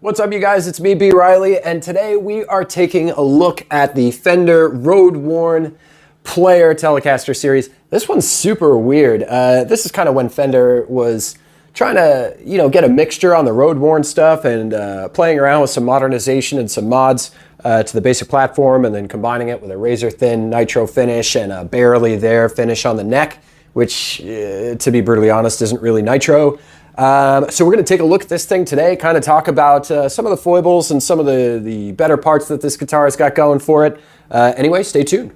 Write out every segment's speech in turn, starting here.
What's up, you guys? It's me, B. Riley, and today we are taking a look at the Fender Road-Worn Player Telecaster series. This one's super weird. This is kind of when Fender was trying to, get a mixture on the road-worn stuff and playing around with some modernization and some mods to the basic platform, and then combining it with a razor-thin nitro finish and a barely there finish on the neck, which, to be brutally honest, isn't really nitro. So we're going to take a look at this thing today, kind of talk about some of the foibles and some of the better parts that this guitar has got going for it. Anyway, stay tuned.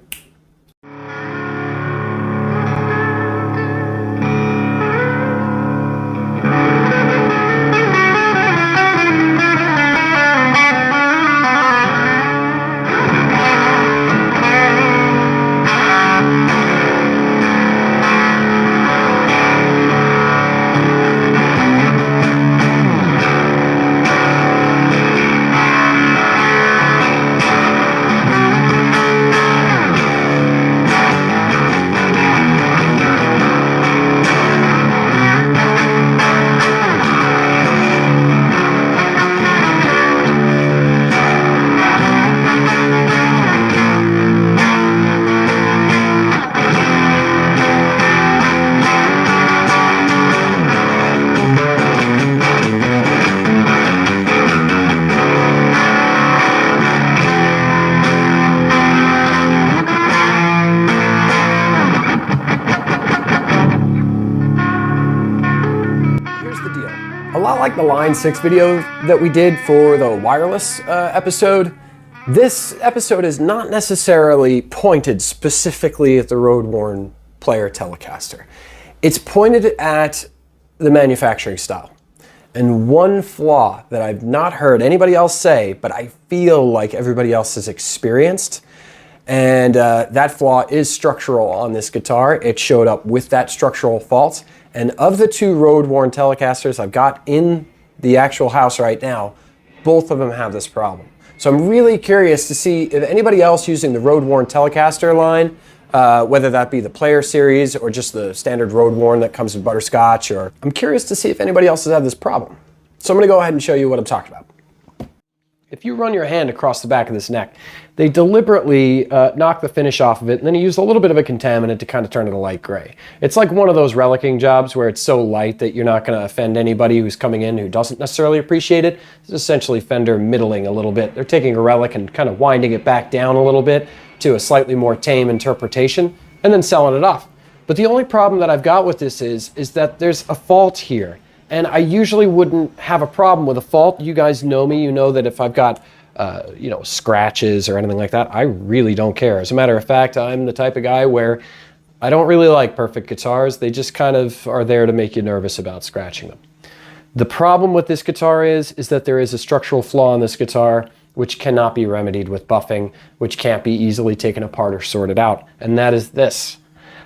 A lot like the Line 6 video that we did for the wireless episode, this episode is not necessarily pointed specifically at the Road-Worn Player Telecaster. It's pointed at the manufacturing style. And one flaw that I've not heard anybody else say, but I feel like everybody else has experienced, and that flaw is structural on this guitar. It showed up with that structural fault. And of the two road-worn Telecasters I've got in the actual house right now, both of them have this problem. So I'm really curious to see if anybody else using the road-worn Telecaster line, whether that be the Player series or just the standard road-worn that comes with butterscotch, or I'm curious to see if anybody else has had this problem. So I'm going to go ahead and show you what I'm talking about. If you run your hand across the back of this neck, they deliberately knock the finish off of it, and then you use a little bit of a contaminant to kind of turn it a light gray. It's like one of those relicking jobs where it's so light that you're not going to offend anybody who's coming in who doesn't necessarily appreciate it. It's essentially Fender middling a little bit. They're taking a relic and kind of winding it back down a little bit to a slightly more tame interpretation, and then selling it off. But the only problem that I've got with this is that there's a fault here. And I usually wouldn't have a problem with a fault. You guys know me. You know that if I've got, scratches or anything like that, I really don't care. As a matter of fact, I'm the type of guy where I don't really like perfect guitars. They just kind of are there to make you nervous about scratching them. The problem with this guitar is that there is a structural flaw in this guitar which cannot be remedied with buffing, which can't be easily taken apart or sorted out. And that is this,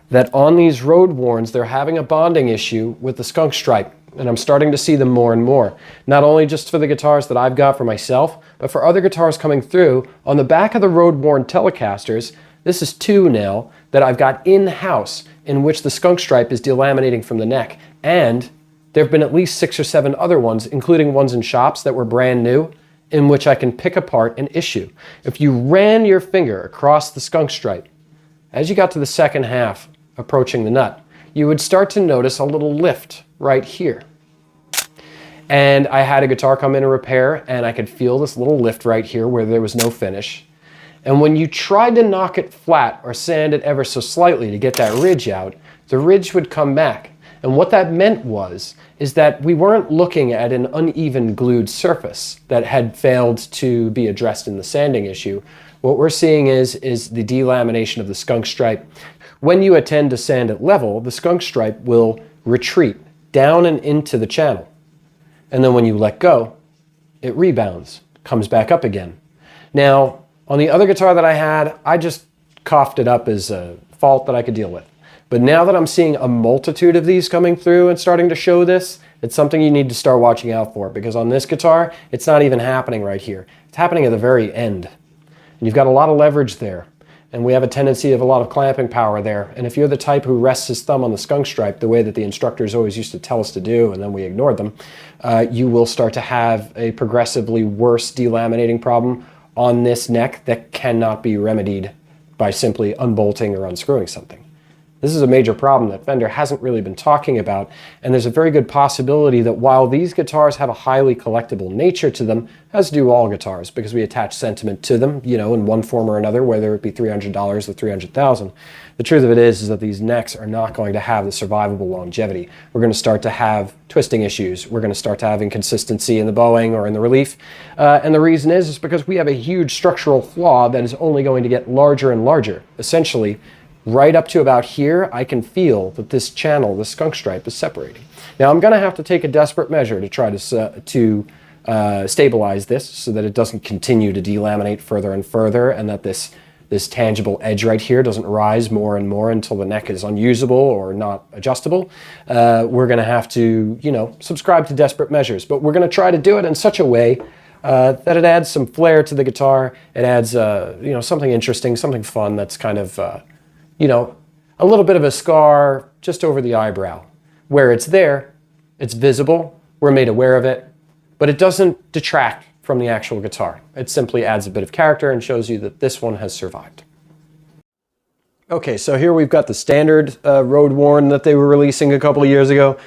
that on these road-worns, they're having a bonding issue with the skunk stripe. And I'm starting to see them more and more. Not only just for the guitars that I've got for myself, but for other guitars coming through. On the back of the road-worn Telecasters, this is two now that I've got in-house in which the skunk stripe is delaminating from the neck. And there have been at least 6 or 7 other ones, including ones in shops that were brand new, in which I can pick apart and issue. If you ran your finger across the skunk stripe, as you got to the second half approaching the nut, you would start to notice a little lift right here. And I had a guitar come in and repair, and I could feel this little lift right here where there was no finish. And when you tried to knock it flat or sand it ever so slightly to get that ridge out, the ridge would come back. And what that meant is that we weren't looking at an uneven glued surface that had failed to be addressed in the sanding issue. What we're seeing is the delamination of the skunk stripe. When you attend to sand it level, the skunk stripe will retreat down and into the channel. And then when you let go, it rebounds, comes back up again. Now, on the other guitar that I had, I just coughed it up as a fault that I could deal with. But now that I'm seeing a multitude of these coming through and starting to show this, it's something you need to start watching out for, because on this guitar, it's not even happening right here. It's happening at the very end. And you've got a lot of leverage there. and we have a tendency of a lot of clamping power there. And if you're the type who rests his thumb on the skunk stripe, the way that the instructors always used to tell us to do, and then we ignored them, you will start to have a progressively worse delaminating problem on this neck that cannot be remedied by simply unbolting or unscrewing something. This is a major problem that Fender hasn't really been talking about, and there's a very good possibility that while these guitars have a highly collectible nature to them, as do all guitars, because we attach sentiment to them, you know, in one form or another, whether it be $300 or $300,000, the truth of it is that these necks are not going to have the survivable longevity. We're going to start to have twisting issues. We're going to start to have inconsistency in the bowing or in the relief. And the reason is because we have a huge structural flaw that is only going to get larger and larger. Essentially, right up to about here, I can feel that this channel, the skunk stripe, is separating. Now, I'm going to have to take a desperate measure to try to stabilize this so that it doesn't continue to delaminate further and further, and that this tangible edge right here doesn't rise more and more until the neck is unusable or not adjustable. We're going to have to, you know, subscribe to desperate measures, but we're going to try to do it in such a way that it adds some flair to the guitar. It adds, you know, something interesting, something fun that's kind of, you know, a little bit of a scar just over the eyebrow. Where it's there, it's visible, we're made aware of it, but it doesn't detract from the actual guitar. It simply adds a bit of character and shows you that this one has survived. Okay, so here we've got the standard road worn that they were releasing a couple of years ago.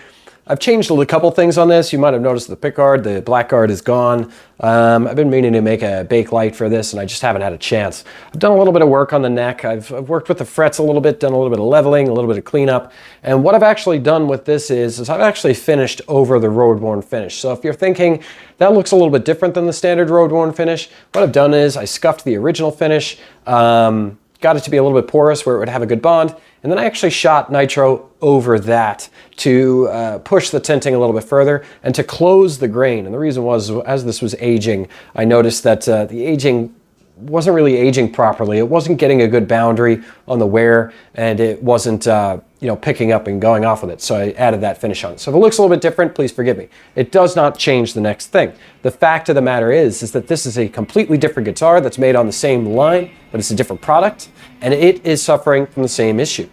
I've changed a couple things on this. You might have noticed the pick guard, the black guard is gone. I've been meaning to make a bake light for this, and I just haven't had a chance. I've done a little bit of work on the neck. I've worked with the frets a little bit, done a little bit of leveling, a little bit of cleanup. And what I've actually done with this is I've actually finished over the road worn finish. So if you're thinking that looks a little bit different than the standard road worn finish, what I've done is I scuffed the original finish, got it to be a little bit porous where it would have a good bond, and then I actually shot nitro over that to push the tinting a little bit further and to close the grain. And the reason was, as this was aging, I noticed that the aging wasn't really aging properly. It wasn't getting a good boundary on the wear, and it wasn't you know, picking up and going off with it. So I added that finish on. So if it looks a little bit different, please forgive me. It does not change the next thing. The fact of the matter is that this is a completely different guitar that's made on the same line, but it's a different product, and it is suffering from the same issue.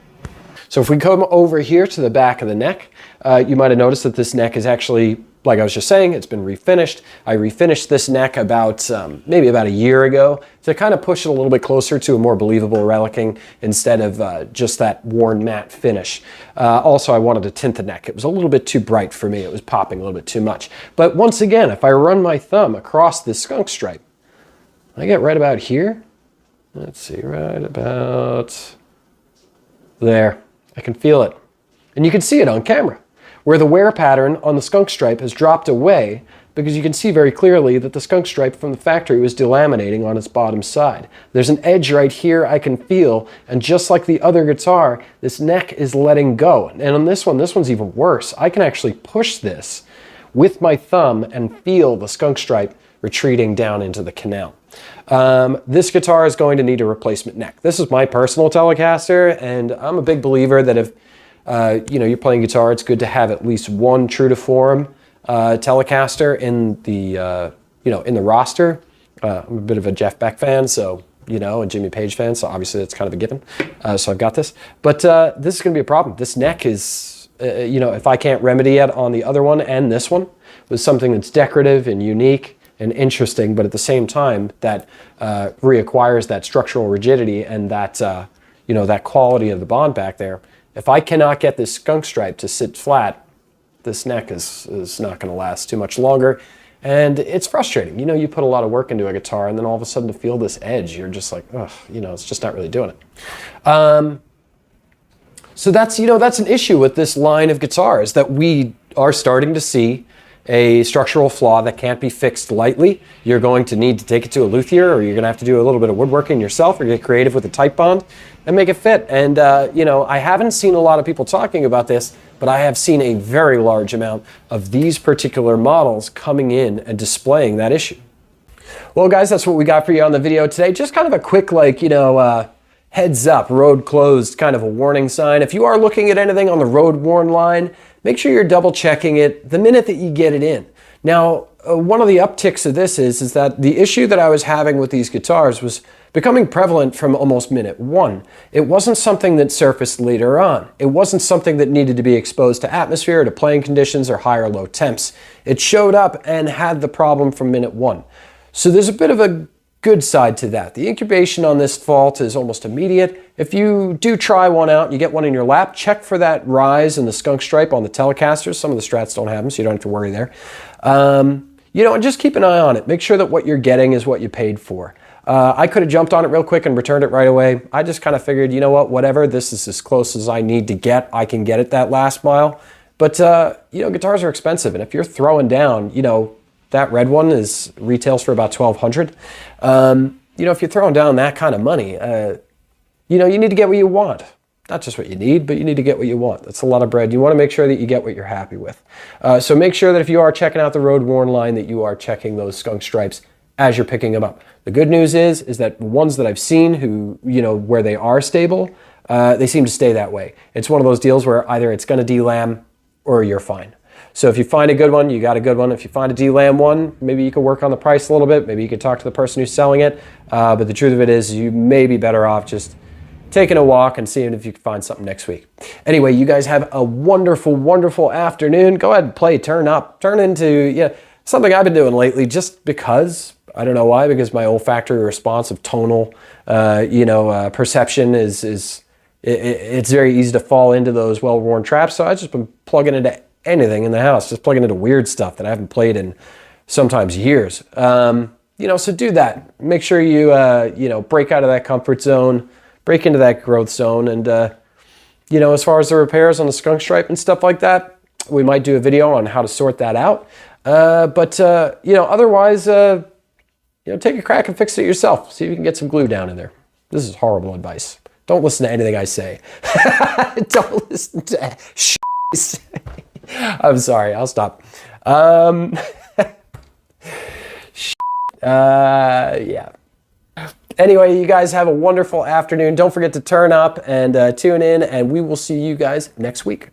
So if we come over here to the back of the neck, you might have noticed that this neck is actually, like I was just saying, it's been refinished. I refinished this neck about maybe about a year ago to kind of push it a little bit closer to a more believable relicking instead of just that worn matte finish. Also, I wanted to tint the neck. It was a little bit too bright for me. It was popping a little bit too much. But once again, if I run my thumb across this skunk stripe, I get right about here. Let's see, right about there. I can feel it. And you can see it on camera, where the wear pattern on the skunk stripe has dropped away, because you can see very clearly that the skunk stripe from the factory was delaminating on its bottom side. There's an edge right here I can feel, and just like the other guitar, this neck is letting go. And on this one's even worse. I can actually push this with my thumb and feel the skunk stripe retreating down into the canal. This guitar is going to need a replacement neck. This is my personal Telecaster, and I'm a big believer that if you know, you're playing guitar, it's good to have at least one true to form Telecaster in the you know, in the roster. I'm a bit of a Jeff Beck fan, so you know, a Jimmy Page fan, so obviously it's kind of a given. So I've got this, but this is going to be a problem. This neck is, you know, if I can't remedy it on the other one and this one with something that's decorative and unique and interesting, but at the same time that reacquires that structural rigidity and that you know, that quality of the bond back there. If I cannot get this skunk stripe to sit flat, this neck is not going to last too much longer, and it's frustrating. You know, you put a lot of work into a guitar, and then all of a sudden to feel this edge, you're just like, ugh, you know, it's just not really doing it. So that's, you know, that's an issue with this line of guitars, that we are starting to see a structural flaw that can't be fixed lightly. You're going to need to take it to a luthier, or you're going to have to do a little bit of woodworking yourself, or get creative with a tight bond and make it fit. And you know, I haven't seen a lot of people talking about this, but I have seen a very large amount of these particular models coming in and displaying that issue. Well, guys, that's what we got for you on the video today. Just kind of a quick, like, you know, heads up, road closed, kind of a warning sign. If you are looking at anything on the road worn line, make sure you're double checking it the minute that you get it in. Now, one of the upticks of this is that the issue that I was having with these guitars was becoming prevalent from almost minute one. It wasn't something that surfaced later on. It wasn't something that needed to be exposed to atmosphere, to playing conditions, or high or low temps. It showed up and had the problem from minute one. So there's a bit of a good side to that. The incubation on this fault is almost immediate. If you do try one out and you get one in your lap, check for that rise in the skunk stripe on the Telecasters. Some of the Strats don't have them, so you don't have to worry there. You know, and just keep an eye on it. Make sure that what you're getting is what you paid for. I could have jumped on it real quick and returned it right away. I just kind of figured, you know what, whatever, this is as close as I need to get. I can get it that last mile. But, you know, guitars are expensive. And if you're throwing down, you know, that red one retails for about $1,200. You know, if you're throwing down that kind of money, you know, you need to get what you want. Not just what you need, but you need to get what you want. That's a lot of bread. You want to make sure that you get what you're happy with. So make sure that if you are checking out the road worn line, that you are checking those skunk stripes as you're picking them up. The good news is that ones that I've seen who, you know, where they are stable, they seem to stay that way. It's one of those deals where either it's going to delam or you're fine. So if you find a good one, you got a good one. If you find a delam one, maybe you could work on the price a little bit. Maybe you could talk to the person who's selling it. But the truth of it is you may be better off just taking a walk and seeing if you can find something next week. Anyway, you guys have a wonderful, wonderful afternoon. Go ahead and play Turn Up. Turn into something I've been doing lately just because, I don't know why, because my olfactory response of tonal perception it's very easy to fall into those well-worn traps. So I've just been plugging into anything in the house, just plugging into weird stuff that I haven't played in sometimes years. You know, so do that. Make sure you, break out of that comfort zone, break into that growth zone. And, you know, as far as the repairs on the skunk stripe and stuff like that, we might do a video on how to sort that out. You know, otherwise, take a crack and fix it yourself. See if you can get some glue down in there. This is horrible advice. Don't listen to anything I say. Don't listen to shit I say. I'm sorry, I'll stop. Yeah. Anyway, you guys have a wonderful afternoon. Don't forget to turn up and tune in, and we will see you guys next week.